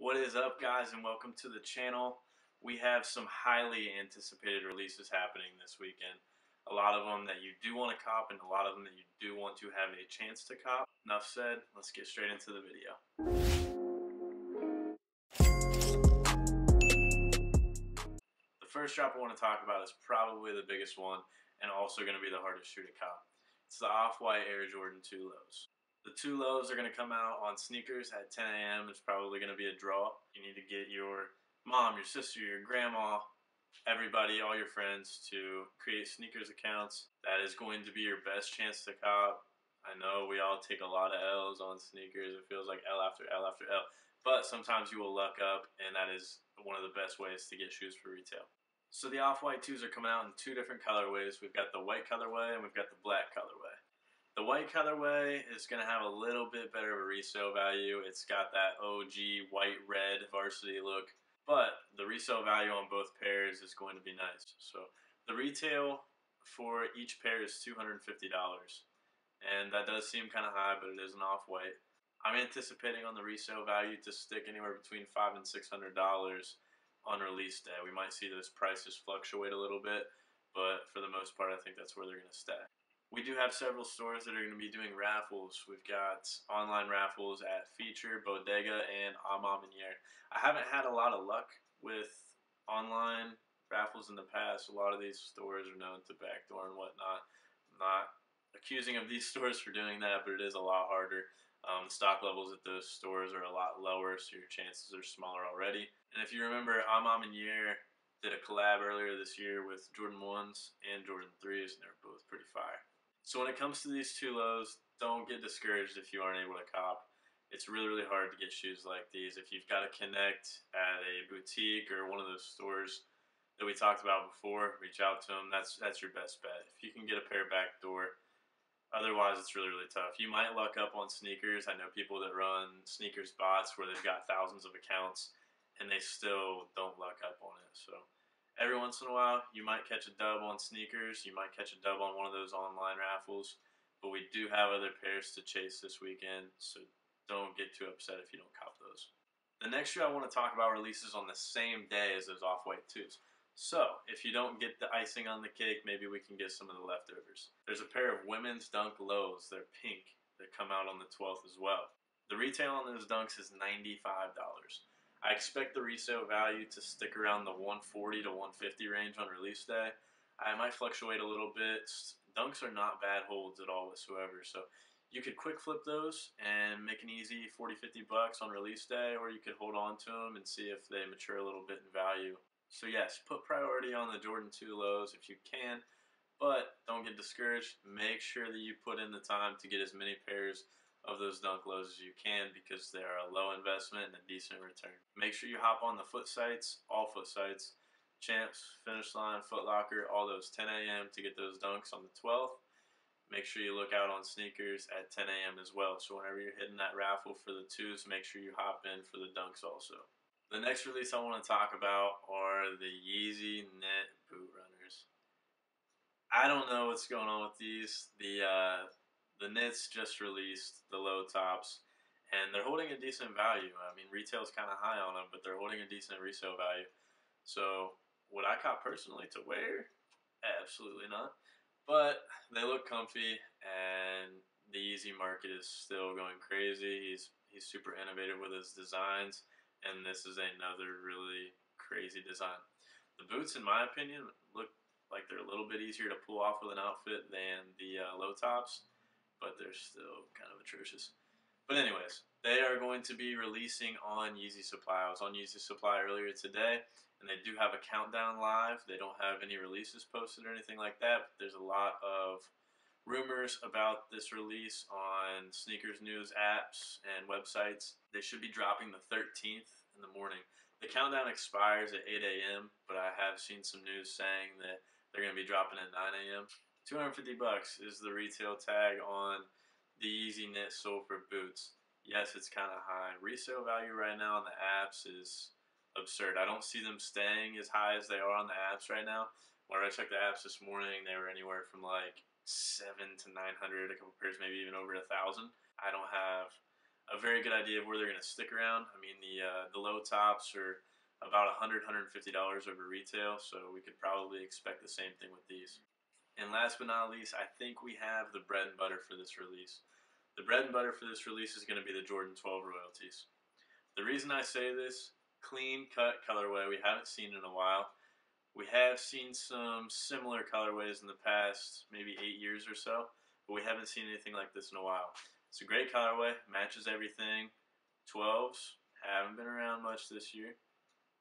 What is up, guys, and welcome to the channel. We have some highly anticipated releases happening this weekend. A lot of them that you do want to cop and a lot of them that you do want to have a chance to cop. Enough said, let's get straight into the video. The first drop I want to talk about is probably the biggest one and also going to be the hardest shoe to cop. It's the Off-White Air Jordan 2 Lows. The 2 Lows are going to come out on sneakers at 10 a.m. It's probably going to be a draw. You need to get your mom, your sister, your grandma, everybody, all your friends to create sneakers accounts. That is going to be your best chance to cop. I know we all take a lot of L's on sneakers. It feels like L after L after L. But sometimes you will luck up, and that is one of the best ways to get shoes for retail. So the Off-White 2s are coming out in two different colorways. We've got the white colorway and we've got the black colorway. The white colorway is going to have a little bit better of a resale value. It's got that OG white-red varsity look, but the resale value on both pairs is going to be nice. So the retail for each pair is $250, and that does seem kind of high, but it is an Off-White. I'm anticipating on the resale value to stick anywhere between $500 and $600 on release day. We might see those prices fluctuate a little bit, but for the most part, I think that's where they're going to stay. We do have several stores that are going to be doing raffles. We've got online raffles at Feature, Bodega, and A Ma Maniere. I haven't had a lot of luck with online raffles in the past. A lot of these stores are known to backdoor and whatnot. I'm not accusing of these stores for doing that, but it is a lot harder. The stock levels at those stores are a lot lower, so your chances are smaller already. And if you remember, A Ma Maniere did a collab earlier this year with Jordan 1s and Jordan 3s, and they're both pretty fire. So when it comes to these 2 Lows, don't get discouraged if you aren't able to cop. It's really, really hard to get shoes like these. If you've got to connect at a boutique or one of those stores that we talked about before, reach out to them. That's your best bet. If you can get a pair backdoor, otherwise it's really, really tough. You might luck up on sneakers. I know people that run sneakers bots where they've got thousands of accounts and they still don't luck up on it. So every once in a while, you might catch a dub on sneakers. You might catch a dub on one of those online raffles. But we do have other pairs to chase this weekend, so don't get too upset if you don't cop those. The next shoe I want to talk about releases on the same day as those Off-White 2s. So if you don't get the icing on the cake, maybe we can get some of the leftovers. There's a pair of women's Dunk Lows. They're pink. They come out on the 12th as well. The retail on those Dunks is $95. I expect the resale value to stick around the $140 to $150 range on release day. I might fluctuate a little bit. Dunks are not bad holds at all whatsoever, so you could quick flip those and make an easy $40-50 on release day, or you could hold on to them and see if they mature a little bit in value. So yes, put priority on the Jordan 2 Lows if you can, but don't get discouraged. Make sure that you put in the time to get as many pairs of those Dunk Lows as you can, because they are a low investment and a decent return. Make sure you hop on the foot sites, all foot sites, Champs, Finish Line, Foot Locker, all those 10 a.m. to get those Dunks on the 12th. Make sure you look out on sneakers at 10 a.m. as well. So whenever you're hitting that raffle for the 2s, make sure you hop in for the Dunks also. The next release I want to talk about are the Yeezy Knit Boot Runners. I don't know what's going on with these. The Knits just released the low tops, and they're holding a decent value. I mean, retail's kind of high on them, but they're holding a decent resale value. So would I cop personally to wear? Absolutely not. But they look comfy, and the Yeezy market is still going crazy. He's super innovative with his designs, and this is another really crazy design. The boots, in my opinion, look like they're a little bit easier to pull off with an outfit than the low tops, but they're still kind of atrocious. But anyways, they are going to be releasing on Yeezy Supply. I was on Yeezy Supply earlier today, and they do have a countdown live. They don't have any releases posted or anything like that, but there's a lot of rumors about this release on sneakers news apps and websites. They should be dropping the 13th in the morning. The countdown expires at 8 a.m., but I have seen some news saying that they're going to be dropping at 9 a.m. $250 is the retail tag on the Yeezy Knit Sole for boots. Yes, it's kind of high. Resale value right now on the apps is absurd. I don't see them staying as high as they are on the apps right now. When I checked the apps this morning, they were anywhere from like $700 to $900, a couple pairs maybe even over $1,000. I don't have a very good idea of where they're going to stick around. I mean, the low tops are about $100, $150 over retail, so we could probably expect the same thing with these. And last but not least, I think we have the bread and butter for this release. The bread and butter for this release is going to be the Jordan 12 royalties. The reason I say this, clean cut colorway we haven't seen in a while. We have seen some similar colorways in the past maybe 8 years or so, but we haven't seen anything like this in a while. It's a great colorway, matches everything. 12s haven't been around much this year,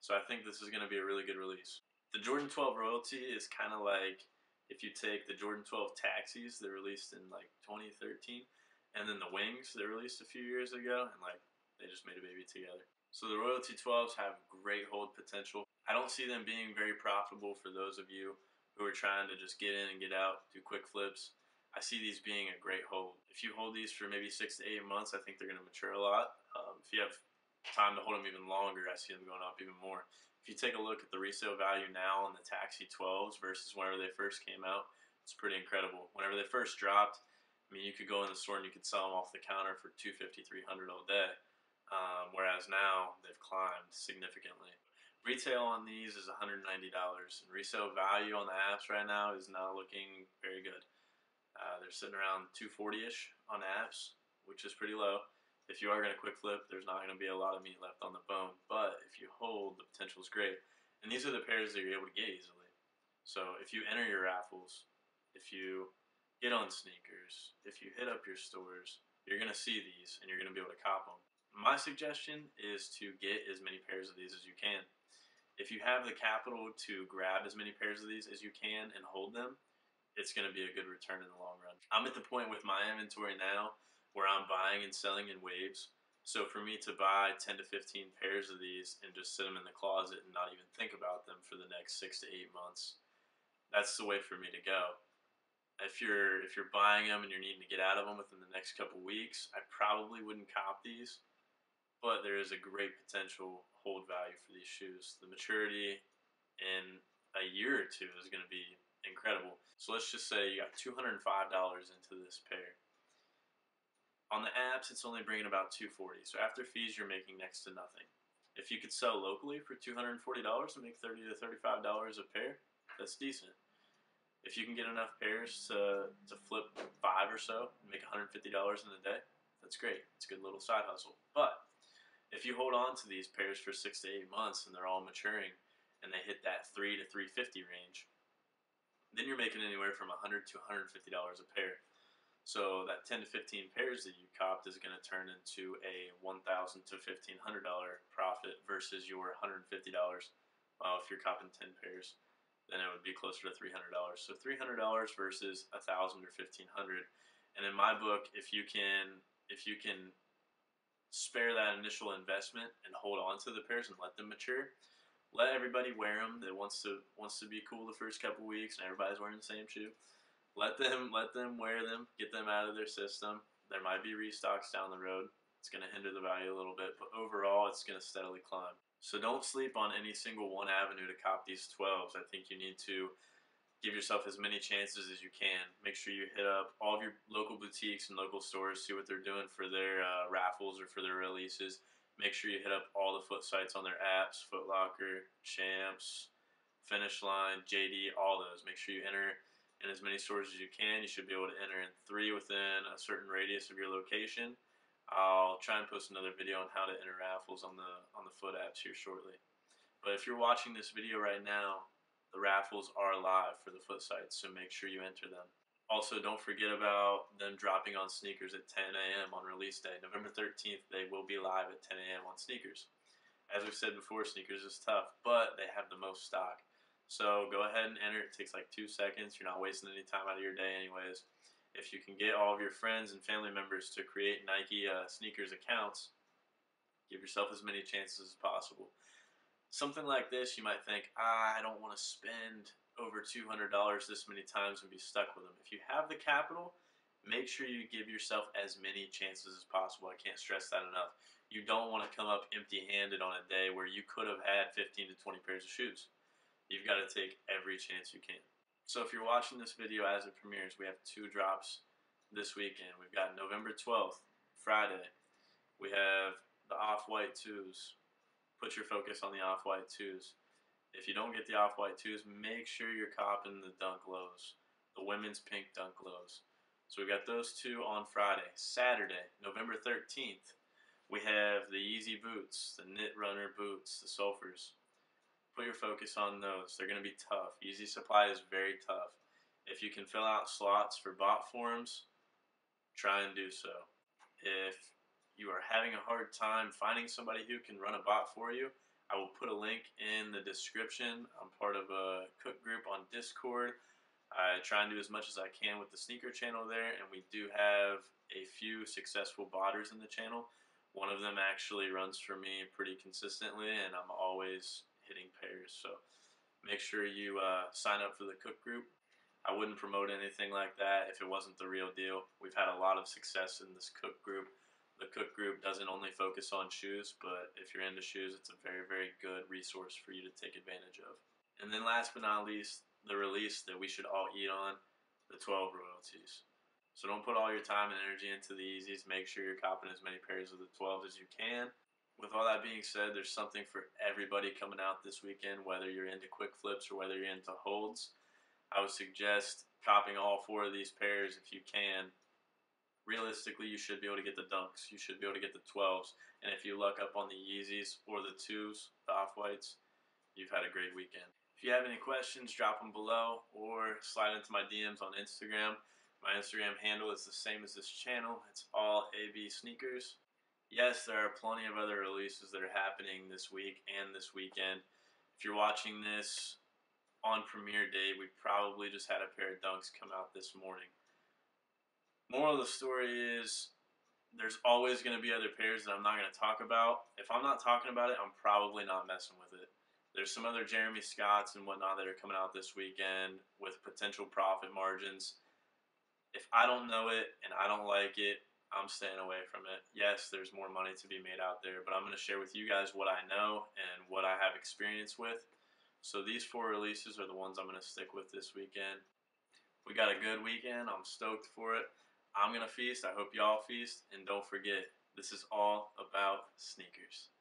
so I think this is going to be a really good release. The Jordan 12 royalty is kind of like if you take the Jordan 12 taxis that released in like 2013, and then the wings that released a few years ago, and like they just made a baby together. So the royalty 12s have great hold potential. I don't see them being very profitable for those of you who are trying to just get in and get out, do quick flips. I see these being a great hold. If you hold these for maybe 6 to 8 months, I think they're going to mature a lot. If you have time to hold them even longer, I see them going up even more. If you take a look at the resale value now on the Taxi 12s versus whenever they first came out, it's pretty incredible. Whenever they first dropped, I mean, you could go in the store and you could sell them off the counter for $250, $300 all day. Whereas now they've climbed significantly. Retail on these is $190, and resale value on the apps right now is not looking very good. They're sitting around 240-ish on apps, which is pretty low. If you are going to quick flip, there's not going to be a lot of meat left on the bone, but if you hold, the potential is great. And these are the pairs that you're able to get easily. So if you enter your raffles, if you get on sneakers, if you hit up your stores, you're going to see these and you're going to be able to cop them. My suggestion is to get as many pairs of these as you can. If you have the capital to grab as many pairs of these as you can and hold them, it's going to be a good return in the long run. I'm at the point with my inventory now where I'm buying and selling in waves. So for me to buy 10 to 15 pairs of these and just sit them in the closet and not even think about them for the next 6 to 8 months, that's the way for me to go. If you're buying them and you're needing to get out of them within the next couple weeks, I probably wouldn't cop these. But there is a great potential hold value for these shoes. The maturity in a year or two is going to be incredible. So let's just say you got $205 into this pair. On the apps, it's only bringing about $240. So after fees, you're making next to nothing. If you could sell locally for $240 and make $30 to $35 a pair, that's decent. If you can get enough pairs to flip 5 or so and make $150 in a day, that's great. It's a good little side hustle. But if you hold on to these pairs for 6 to 8 months and they're all maturing and they hit that $300 to $350 range, then you're making anywhere from $100 to $150 a pair. So that 10 to 15 pairs that you copped is going to turn into a $1,000 to $1,500 profit versus your $150. Well, if you're copping 10 pairs, then it would be closer to $300. So $300 versus $1,000 or $1,500. And in my book, if you can spare that initial investment and hold on to the pairs and let them mature. Let everybody wear them that wants to be cool the first couple weeks and everybody's wearing the same shoe. Let them wear them, get them out of their system. There might be restocks down the road. It's going to hinder the value a little bit, but overall it's going to steadily climb. So don't sleep on any single one avenue to cop these 12s. I think you need to give yourself as many chances as you can. Make sure you hit up all of your local boutiques and local stores, see what they're doing for their raffles or for their releases. Make sure you hit up all the foot sites on their apps, Foot Locker, Champs, Finish Line, JD, all those. Make sure you enter in as many stores as you can. You should be able to enter in 3 within a certain radius of your location. I'll try and post another video on how to enter raffles on the foot apps here shortly. But if you're watching this video right now, the raffles are live for the foot sites, so make sure you enter them. Also, don't forget about them dropping on sneakers at 10 a.m. on release day. November 13th, they will be live at 10 a.m. on sneakers. As we've said before, sneakers is tough, but they have the most stock. So go ahead and enter. It takes like 2 seconds. You're not wasting any time out of your day anyways. If you can get all of your friends and family members to create Nike sneakers accounts, give yourself as many chances as possible. Something like this, you might think, I don't want to spend over $200 this many times and be stuck with them. If you have the capital, make sure you give yourself as many chances as possible. I can't stress that enough. You don't want to come up empty-handed on a day where you could have had 15 to 20 pairs of shoes. You've got to take every chance you can. So if you're watching this video as it premieres, we have 2 drops this weekend. We've got November 12th, Friday, We have the Off-White 2s. Put your focus on the Off-White 2s. If you don't get the Off-White 2s, make sure you're copping the Dunk Lows, the women's pink Dunk Lows. So we got those two on Friday. Saturday, November 13th, we have the Yeezy boots, the Knit Runner boots, the Sulfurs. Put your focus on those. They're going to be tough. Yeezy supply is very tough. If you can fill out slots for bot forums, try and do so. If you are having a hard time finding somebody who can run a bot for you, I will put a link in the description. I'm part of a cook group on Discord. I try and do as much as I can with the sneaker channel there, and we do have a few successful botters in the channel. One of them actually runs for me pretty consistently, and I'm always hitting pairs. So make sure you sign up for the cook group. I wouldn't promote anything like that if it wasn't the real deal. We've had a lot of success in this cook group. The cook group doesn't only focus on shoes, but if you're into shoes, it's a very, very good resource for you to take advantage of. And then last but not least, the release that we should all eat on, the 12 royalties. So don't put all your time and energy into the Yeezys. Make sure you're copping as many pairs of the 12s as you can. With all that being said, there's something for everybody coming out this weekend, whether you're into quick flips or whether you're into holds. I would suggest copping all 4 of these pairs if you can. Realistically, you should be able to get the Dunks. You should be able to get the 12s. And if you luck up on the Yeezys or the 2s, the Off-Whites, you've had a great weekend. If you have any questions, drop them below or slide into my DMs on Instagram. My Instagram handle is the same as this channel. It's all AB Sneakers. Yes, there are plenty of other releases that are happening this week and this weekend. If you're watching this on premiere day, we probably just had a pair of Dunks come out this morning. Moral of the story is there's always going to be other pairs that I'm not going to talk about. If I'm not talking about it, I'm probably not messing with it. There's some other Jeremy Scotts and whatnot that are coming out this weekend with potential profit margins. If I don't know it and I don't like it, I'm staying away from it. Yes, there's more money to be made out there, but I'm going to share with you guys what I know and what I have experience with. So these 4 releases are the ones I'm going to stick with this weekend. We got a good weekend. I'm stoked for it. I'm going to feast. I hope y'all feast. And don't forget, this is all about sneakers.